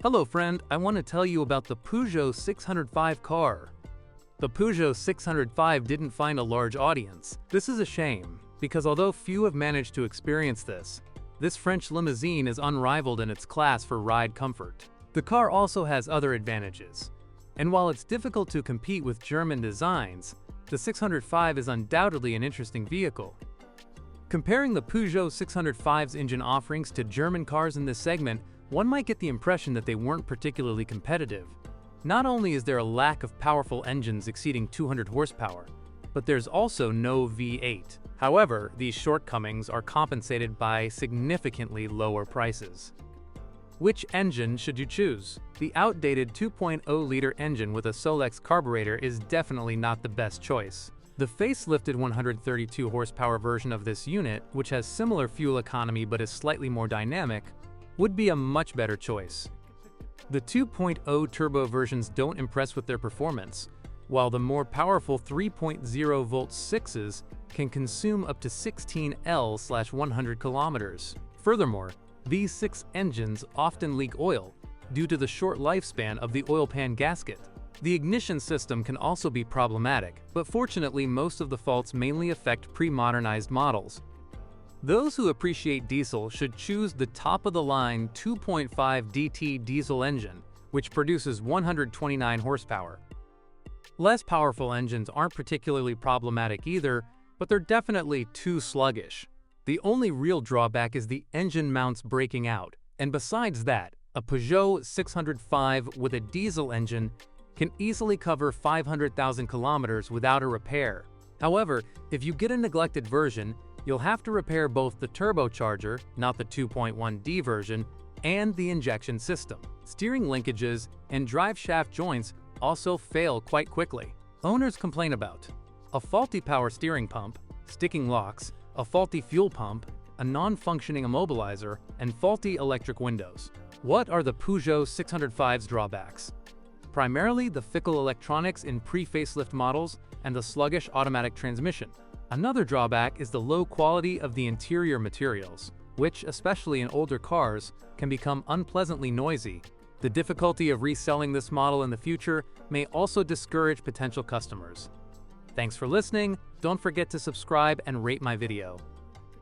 Hello friend, I want to tell you about the Peugeot 605 car. The Peugeot 605 didn't find a large audience. This is a shame, because although few have managed to experience this French limousine is unrivaled in its class for ride comfort. The car also has other advantages. And while it's difficult to compete with German designs, the 605 is undoubtedly an interesting vehicle. Comparing the Peugeot 605's engine offerings to German cars in this segment, one might get the impression that they weren't particularly competitive. Not only is there a lack of powerful engines exceeding 200 horsepower, but there's also no V8. However, these shortcomings are compensated by significantly lower prices. Which engine should you choose? The outdated 2.0-liter engine with a Solex carburetor is definitely not the best choice. The facelifted 132 horsepower version of this unit, which has similar fuel economy but is slightly more dynamic, would be a much better choice. The 2.0 turbo versions don't impress with their performance, while the more powerful 3.0-volt 6s can consume up to 16 L/100 kilometers. Furthermore, these 6 engines often leak oil due to the short lifespan of the oil pan gasket. The ignition system can also be problematic, but fortunately most of the faults mainly affect pre-modernized models. Those who appreciate diesel should choose the top-of-the-line 2.5 DT diesel engine, which produces 129 horsepower. Less powerful engines aren't particularly problematic either, but they're definitely too sluggish. The only real drawback is the engine mounts breaking out, and besides that, a Peugeot 605 with a diesel engine can easily cover 500,000 kilometers without a repair. However, if you get a neglected version, you'll have to repair both the turbocharger, not the 2.1D version, and the injection system. Steering linkages and drive shaft joints also fail quite quickly. Owners complain about a faulty power steering pump, sticking locks, a faulty fuel pump, a non-functioning immobilizer, and faulty electric windows. What are the Peugeot 605's drawbacks? Primarily the fickle electronics in pre-facelift models and the sluggish automatic transmission. Another drawback is the low quality of the interior materials, which, especially in older cars, can become unpleasantly noisy. The difficulty of reselling this model in the future may also discourage potential customers. Thanks for listening. Don't forget to subscribe and rate my video.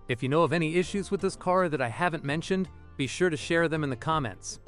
If you know of any issues with this car that I haven't mentioned, be sure to share them in the comments.